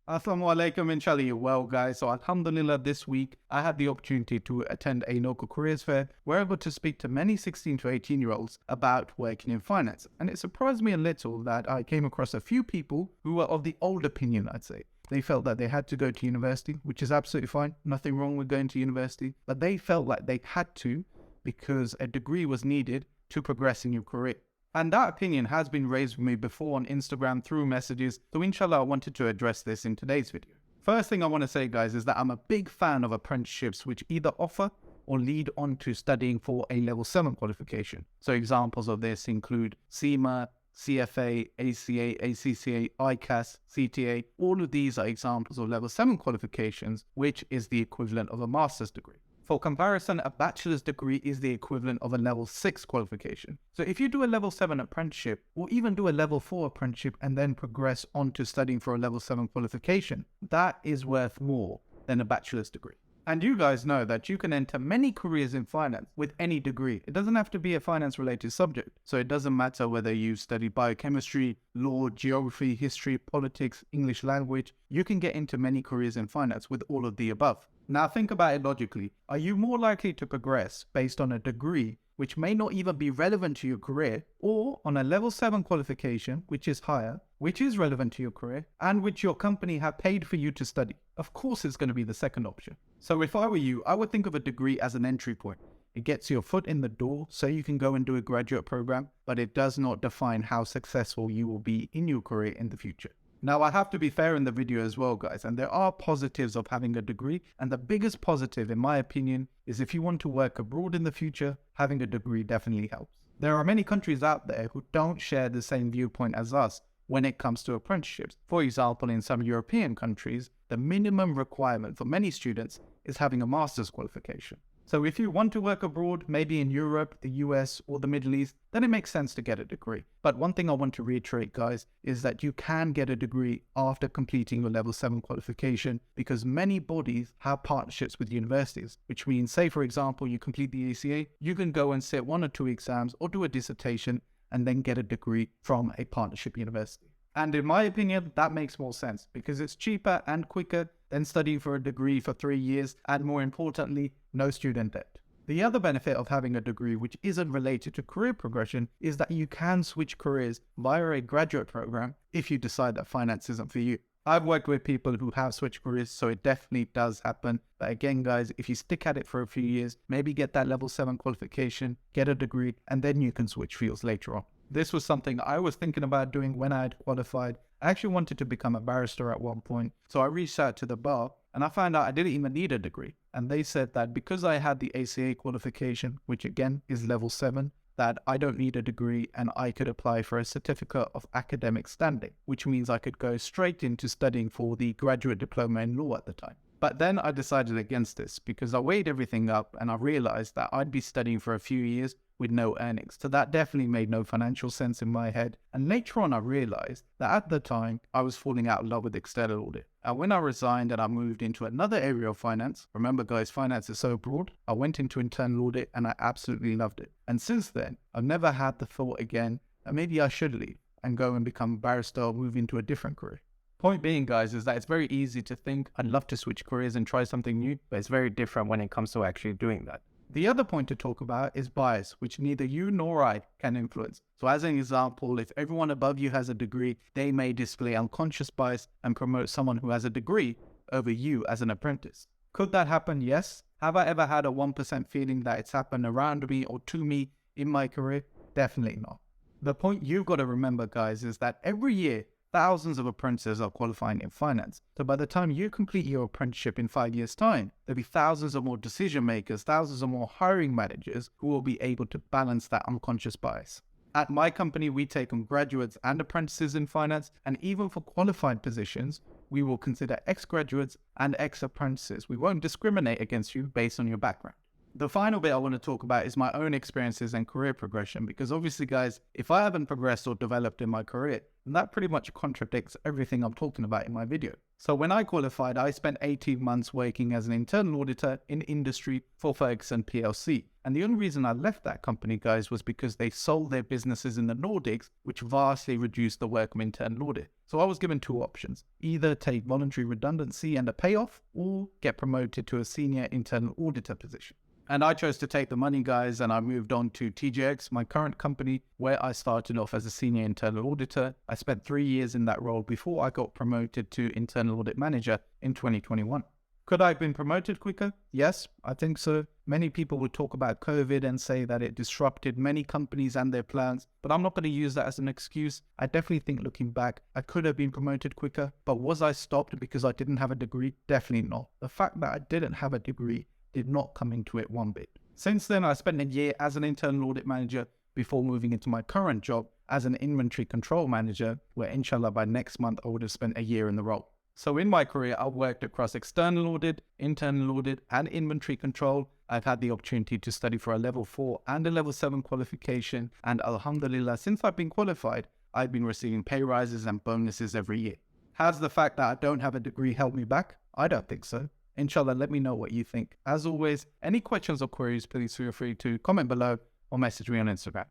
Assalamu alaikum, inshallah you're well guys. So alhamdulillah, this week I had the opportunity to attend a local careers fair where I got to speak to many 16 to 18 year olds about working in finance. And it surprised me a little that I came across a few people who were of the old opinion, I'd say. They felt that they had to go to university, which is absolutely fine. Nothing wrong with going to university. But they felt like they had to because a degree was needed to progress in your career. And that opinion has been raised with me before on Instagram through messages, so inshallah I wanted to address this in today's video. First thing I want to say guys is that I'm a big fan of apprenticeships which either offer or lead on to studying for a level 7 qualification. So examples of this include CIMA, CFA, ACA, ACCA, ICAS, CTA. All of these are examples of level 7 qualifications, which is the equivalent of a master's degree. For comparison, a bachelor's degree is the equivalent of a level 6 qualification. So if you do a level 7 apprenticeship, or even do a level 4 apprenticeship and then progress on to studying for a level 7 qualification, that is worth more than a bachelor's degree. And you guys know that you can enter many careers in finance with any degree. It doesn't have to be a finance-related subject. So it doesn't matter whether you study biochemistry, law, geography, history, politics, English language. You can get into many careers in finance with all of the above. Now think about it logically. Are you more likely to progress based on a degree which may not even be relevant to your career, or on a level 7 qualification which is higher, which is relevant to your career, and which your company have paid for you to study? Of course it's going to be the second option. So if I were you, I would think of a degree as an entry point. It gets your foot in the door so you can go and do a graduate program, but it does not define how successful you will be in your career in the future. Now, I have to be fair in the video as well, guys, and there are positives of having a degree, and the biggest positive, in my opinion, is if you want to work abroad in the future, having a degree definitely helps. There are many countries out there who don't share the same viewpoint as us when it comes to apprenticeships. For example, in some European countries, the minimum requirement for many students is having a master's qualification. So if you want to work abroad, maybe in Europe, the US, or the Middle East, then it makes sense to get a degree. But one thing I want to reiterate, guys, is that you can get a degree after completing your level 7 qualification, because many bodies have partnerships with universities, which means, say for example, you complete the ACA, you can go and sit 1 or 2 exams or do a dissertation and then get a degree from a partnership university. And in my opinion, that makes more sense because it's cheaper and quicker than studying for a degree for 3 years, and more importantly, no student debt. The other benefit of having a degree which isn't related to career progression is that you can switch careers via a graduate program if you decide that finance isn't for you. I've worked with people who have switched careers, so it definitely does happen. But again, guys, if you stick at it for a few years, maybe get that level 7 qualification, get a degree, and then you can switch fields later on. This was something I was thinking about doing when I had qualified. I actually wanted to become a barrister at one point, so I reached out to the bar and I found out I didn't even need a degree. And they said that because I had the ACA qualification, which again is level 7, that I don't need a degree and I could apply for a certificate of academic standing, which means I could go straight into studying for the graduate diploma in law at the time. But then I decided against this because I weighed everything up and I realized that I'd be studying for a few years with no earnings. So that definitely made no financial sense in my head. And later on, I realized that at the time, I was falling out of love with external audit. And when I resigned and I moved into another area of finance, remember guys, finance is so broad, I went into internal audit and I absolutely loved it. And since then, I've never had the thought again that maybe I should leave and go and become a barrister or move into a different career. Point being, guys, is that it's very easy to think I'd love to switch careers and try something new, but it's very different when it comes to actually doing that. The other point to talk about is bias, which neither you nor I can influence. So as an example, if everyone above you has a degree, they may display unconscious bias and promote someone who has a degree over you as an apprentice. Could that happen? Yes. Have I ever had a 1% feeling that it's happened around me or to me in my career? Definitely not. The point you've got to remember, guys, is that every year, thousands of apprentices are qualifying in finance. So by the time you complete your apprenticeship in 5 years' time, there'll be thousands of more decision makers, thousands of more hiring managers who will be able to balance that unconscious bias. At my company, we take on graduates and apprentices in finance, and even for qualified positions, we will consider ex-graduates and ex-apprentices. We won't discriminate against you based on your background. The final bit I want to talk about is my own experiences and career progression, because obviously, guys, if I haven't progressed or developed in my career, And that pretty much contradicts everything I'm talking about in my video. So when I qualified, I spent 18 months working as an internal auditor in industry for Ferguson PLC. And the only reason I left that company, guys, was because they sold their businesses in the Nordics, which vastly reduced the work of internal audit. So I was given two options: either take voluntary redundancy and a payoff, or get promoted to a senior internal auditor position. And I chose to take the money, guys, and I moved on to TJX, my current company, where I started off as a senior internal auditor. I spent 3 years in that role before I got promoted to internal audit manager in 2021. Could I have been promoted quicker? Yes, I think so. Many people would talk about COVID and say that it disrupted many companies and their plans, but I'm not going to use that as an excuse. I definitely think, looking back, I could have been promoted quicker, but was I stopped because I didn't have a degree? Definitely not. The fact that I didn't have a degree did not come into it one bit. Since then, I spent a year as an internal audit manager before moving into my current job as an inventory control manager, where inshallah by next month I would have spent a year in the role. So in my career, I've worked across external audit, internal audit, and inventory control. I've had the opportunity to study for a level 4 and a level 7 qualification, and alhamdulillah, since I've been qualified, I've been receiving pay rises and bonuses every year. Has the fact that I don't have a degree held me back? I don't think so. Inshallah, let me know what you think. As always, any questions or queries, please feel free to comment below or message me on Instagram.